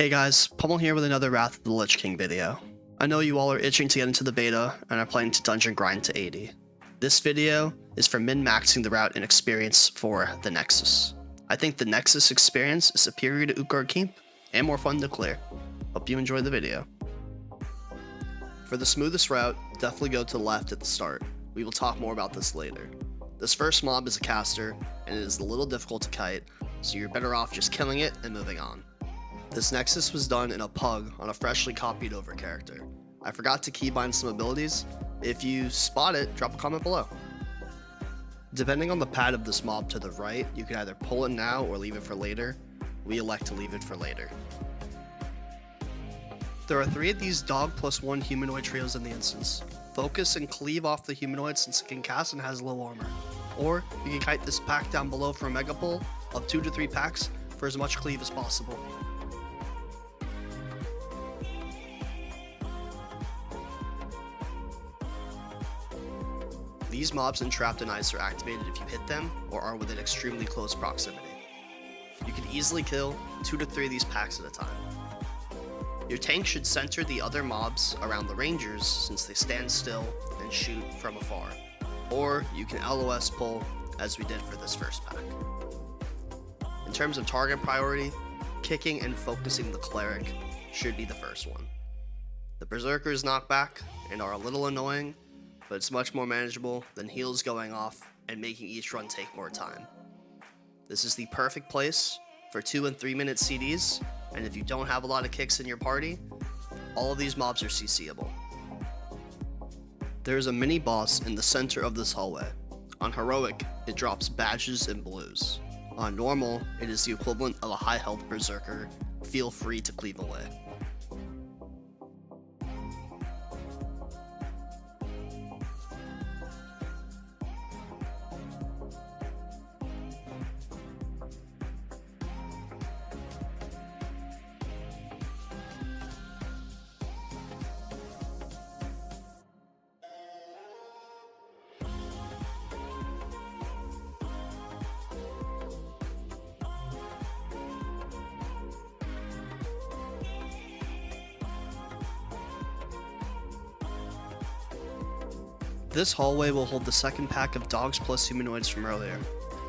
Hey guys, Pummel here with another Wrath of the Lich King video. I know you all are itching to get into the beta and are planning to dungeon grind to 80. This video is for min-maxing the route and experience for the Nexus. I think the Nexus experience is superior to Utgard Keep and more fun to clear. Hope you enjoy the video. For the smoothest route, definitely go to the left at the start. We will talk more about this later. This first mob is a caster, and it is a little difficult to kite, so you're better off just killing it and moving on. This Nexus was done in a pug on a freshly copied over character. I forgot to keybind some abilities. If you spot it, drop a comment below. Depending on the pad of this mob to the right, you can either pull it now or leave it for later. We elect to leave it for later. There are 3 of these dog plus 1 humanoid trios in the instance. Focus and cleave off the humanoid since it can cast and has low armor. Or you can kite this pack down below for a mega pull of 2 to 3 packs for as much cleave as possible. These mobs and trapped in ice are activated if you hit them or are within extremely close proximity. You can easily kill 2 to 3 of these packs at a time. Your tank should center the other mobs around the rangers since they stand still and shoot from afar. Or you can LOS pull as we did for this first pack. In terms of target priority, kicking and focusing the cleric should be the first one. The berserkers knock back and are a little annoying, but it's much more manageable than heals going off and making each run take more time. This is the perfect place for 2 and 3 minute CDs, and if you don't have a lot of kicks in your party, all of these mobs are CCable. There is a mini boss in the center of this hallway. On heroic, it drops badges and blues. On normal, it is the equivalent of a high health berserker. Feel free to cleave away. This hallway will hold the second pack of dogs plus humanoids from earlier.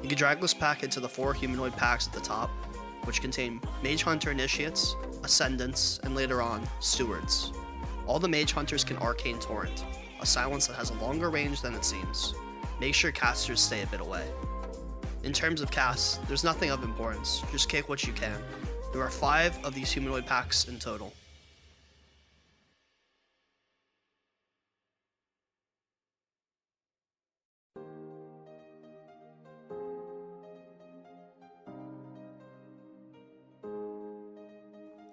You can drag this pack into the 4 humanoid packs at the top, which contain Mage Hunter Initiates, Ascendants, and later on, Stewards. All the Mage Hunters can Arcane Torrent, a silence that has a longer range than it seems. Make sure casters stay a bit away. In terms of casts, there's nothing of importance, just kick what you can. There are 5 of these humanoid packs in total.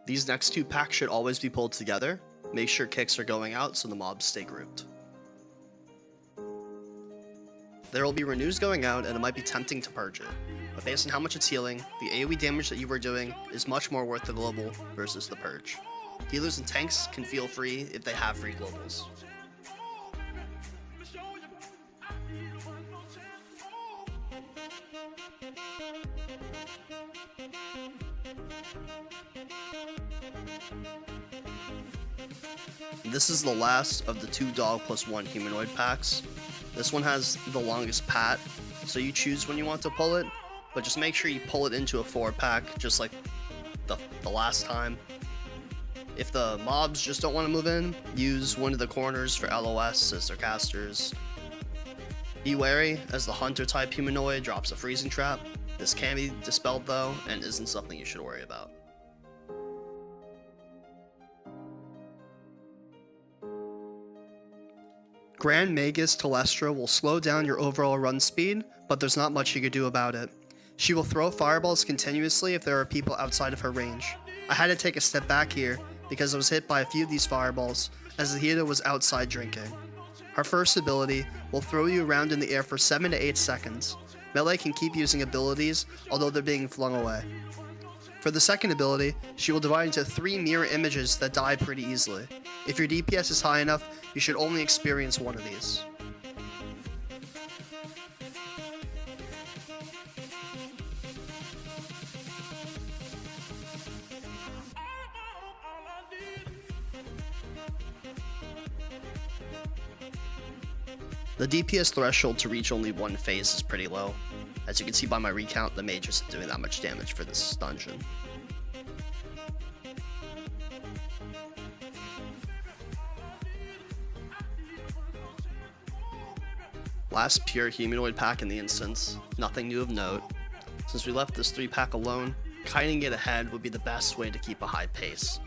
These next 2 packs should always be pulled together. Make sure kicks are going out so the mobs stay grouped. There will be renews going out and it might be tempting to purge it, but based on how much it's healing, the AoE damage that you are doing is much more worth the global versus the purge. Healers and tanks can feel free if they have free globals. This is the last of the 2 dog plus 1 humanoid packs. This one has the longest pat, so you choose when you want to pull it, but just make sure you pull it into a 4 pack, just like the last time. If the mobs just don't want to move in, use one of the corners for LOS as their casters. Be wary, as the hunter type humanoid drops a freezing trap. This can be dispelled though, and isn't something you should worry about. Grand Magus Telestra will slow down your overall run speed, but there's not much you can do about it. She will throw fireballs continuously if there are people outside of her range. I had to take a step back here because I was hit by a few of these fireballs as the healer was outside drinking. Her first ability will throw you around in the air for 7 to 8 seconds. Melee can keep using abilities, although they're being flung away. For the second ability, she will divide into 3 mirror images that die pretty easily. If your DPS is high enough, you should only experience one of these. The DPS threshold to reach only one phase is pretty low. As you can see by my recount, the mage isn't doing that much damage for this dungeon. Last pure humanoid pack in the instance, nothing new of note. Since we left this 3-pack alone, kiting it ahead would be the best way to keep a high pace.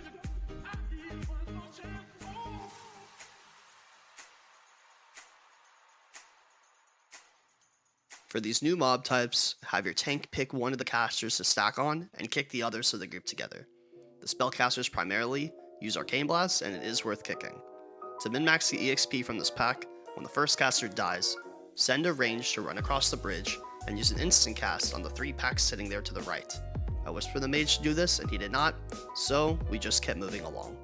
For these new mob types, have your tank pick one of the casters to stack on, and kick the others so they group together. The spellcasters primarily use Arcane Blast, and it is worth kicking. To min-max the EXP from this pack, when the first caster dies, send a range to run across the bridge, and use an instant cast on the 3 packs sitting there to the right. I whispered the mage to do this, and he did not, so we just kept moving along.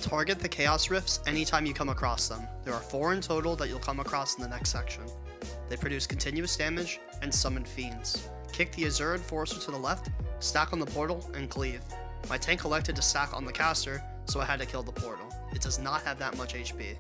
Target the Chaos Rifts anytime you come across them. There are 4 in total that you'll come across in the next section. They produce continuous damage and summon fiends. Kick the Azurid Forcer to the left, stack on the portal, and cleave. My tank elected to stack on the caster, so I had to kill the portal. It does not have that much HP.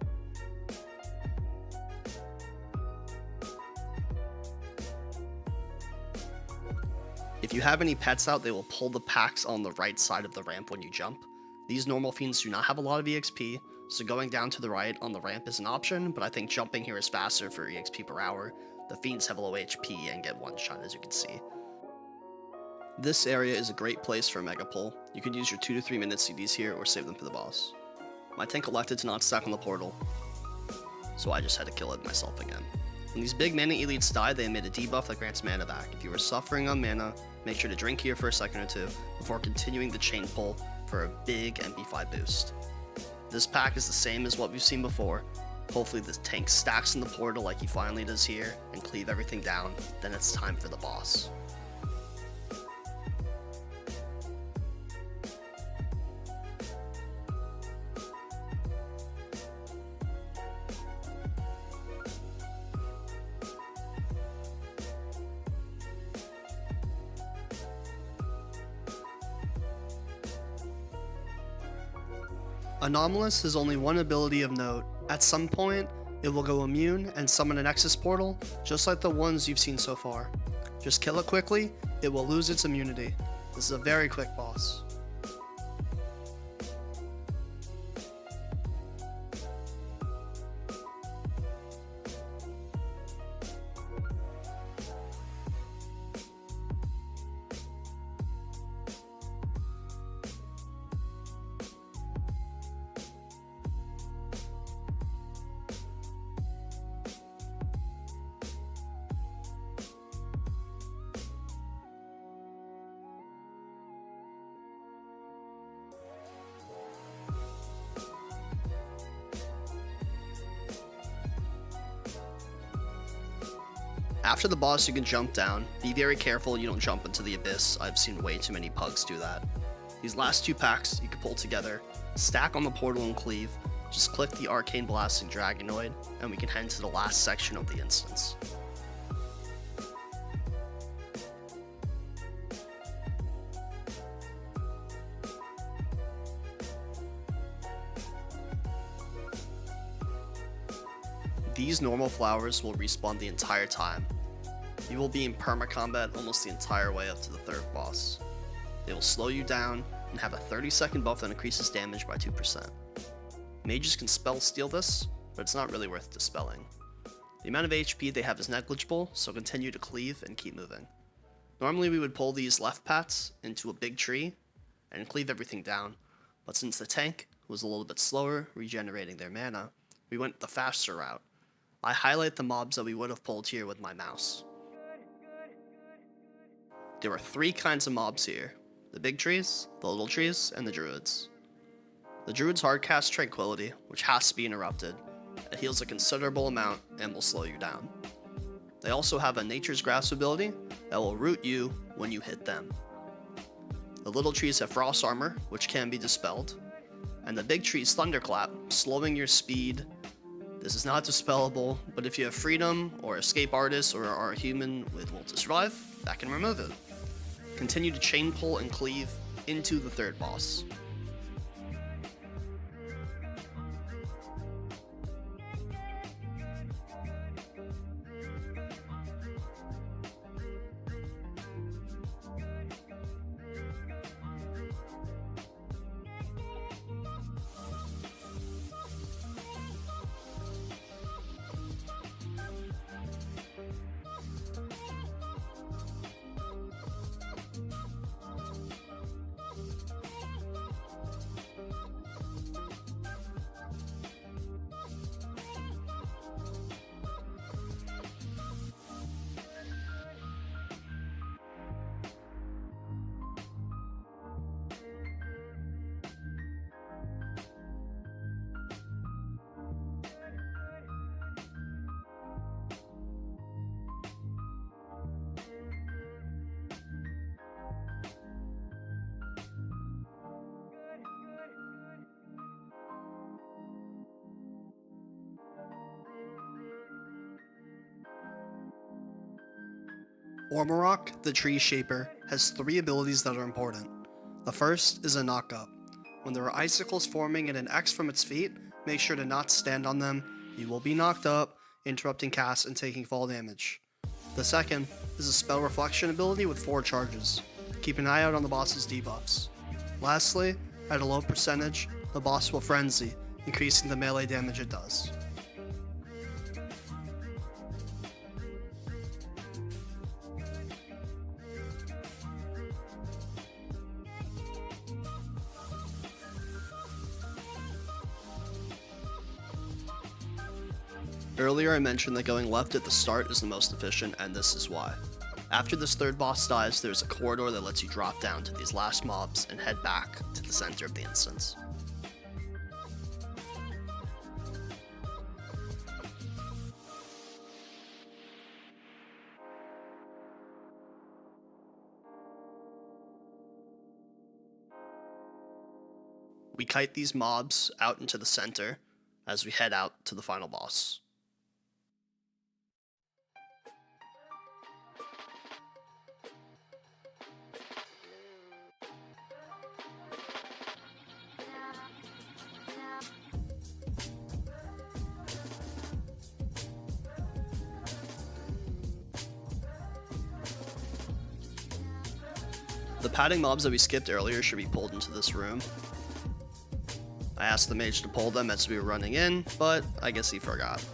If you have any pets out, they will pull the packs on the right side of the ramp when you jump. These normal fiends do not have a lot of EXP, so going down to the right on the ramp is an option, but I think jumping here is faster for EXP per hour. The fiends have low HP and get one shot, as you can see. This area is a great place for a mega pull. You can use your 2 to 3 minute CDs here or save them for the boss. My tank elected to not stack on the portal, so I just had to kill it myself again. When these big mana elites die, they emit a debuff that grants mana back. If you are suffering on mana, make sure to drink here for a second or two before continuing the chain pull for a big MP5 boost. This pack is the same as what we've seen before. Hopefully the tank stacks in the portal like he finally does here and cleave everything down, then it's time for the boss. Anomalus has only one ability of note. At some point, it will go immune and summon a Nexus portal, just like the ones you've seen so far. Just kill it quickly, it will lose its immunity. This is a very quick boss. After the boss, you can jump down. Be very careful you don't jump into the abyss. I've seen way too many pugs do that. These last 2 packs you can pull together, stack on the portal and cleave. Just click the Arcane Blasting Dragonoid, and we can head to the last section of the instance. These normal flowers will respawn the entire time. You will be in perma-combat almost the entire way up to the 3rd boss. They will slow you down and have a 30-second buff that increases damage by 2%. Mages can spell steal this, but it's not really worth dispelling. The amount of HP they have is negligible, so continue to cleave and keep moving. Normally we would pull these left pats into a big tree and cleave everything down, but since the tank was a little bit slower regenerating their mana, we went the faster route. I highlight the mobs that we would have pulled here with my mouse. There are 3 kinds of mobs here: the big trees, the little trees, and the druids. The druid's hard cast Tranquility, which has to be interrupted. It heals a considerable amount and will slow you down. They also have a Nature's Grasp ability that will root you when you hit them. The little trees have Frost Armor, which can be dispelled, and the big trees Thunderclap, slowing your speed. This is not dispellable, but if you have Freedom, or Escape Artist, or are a human with Will to Survive, that can remove it. continue to chain pull and cleave into the third boss. Ormorok, the Tree Shaper, has 3 abilities that are important. The first is a knock-up. When there are icicles forming in an X from its feet, make sure to not stand on them. You will be knocked up, interrupting casts and taking fall damage. The second is a spell reflection ability with 4 charges. Keep an eye out on the boss's debuffs. Lastly, at a low percentage, the boss will frenzy, increasing the melee damage it does. Earlier I mentioned that going left at the start is the most efficient, and this is why. After this third boss dies, there's a corridor that lets you drop down to these last mobs and head back to the center of the instance. We kite these mobs out into the center as we head out to the final boss. The padding mobs that we skipped earlier should be pulled into this room. I asked the mage to pull them as we were running in, but I guess he forgot.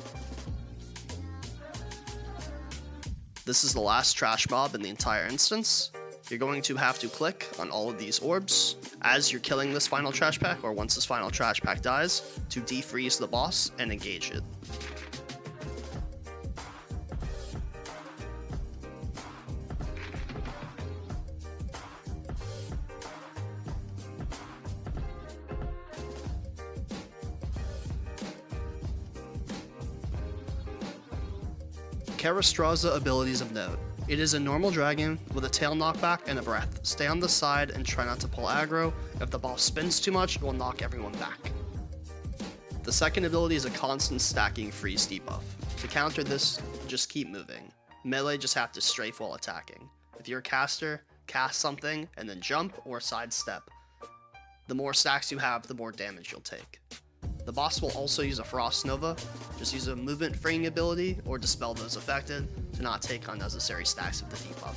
This is the last trash mob in the entire instance. You're going to have to click on all of these orbs as you're killing this final trash pack, or once this final trash pack dies, to defreeze the boss and engage it. Keristrasza abilities of note. It is a normal dragon with a tail knockback and a breath. Stay on the side and try not to pull aggro. If the boss spins too much, it will knock everyone back. The second ability is a constant stacking freeze debuff. To counter this, just keep moving. Melee just have to strafe while attacking. If you're a caster, cast something and then jump or sidestep. The more stacks you have, the more damage you'll take. The boss will also use a Frost Nova. Just use a movement freeing ability or dispel those affected to not take unnecessary stacks of the debuff.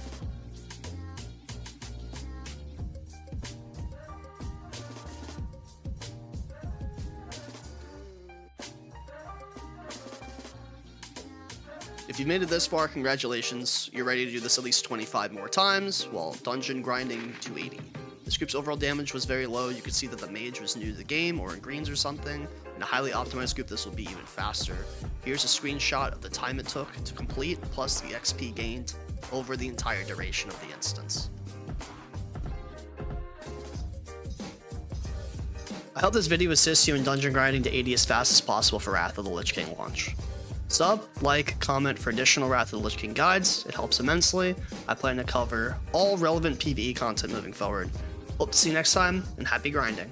If you've made it this far, congratulations. You're ready to do this at least 25 more times while dungeon grinding to 80. This group's overall damage was very low. You could see that the mage was new to the game or in greens or something. In a highly optimized group, this will be even faster. Here's a screenshot of the time it took to complete, plus the XP gained over the entire duration of the instance. I hope this video assists you in dungeon grinding to 80 as fast as possible for Wrath of the Lich King launch. Sub, like, comment for additional Wrath of the Lich King guides. It helps immensely. I plan to cover all relevant PvE content moving forward. Hope to see you next time, and happy grinding.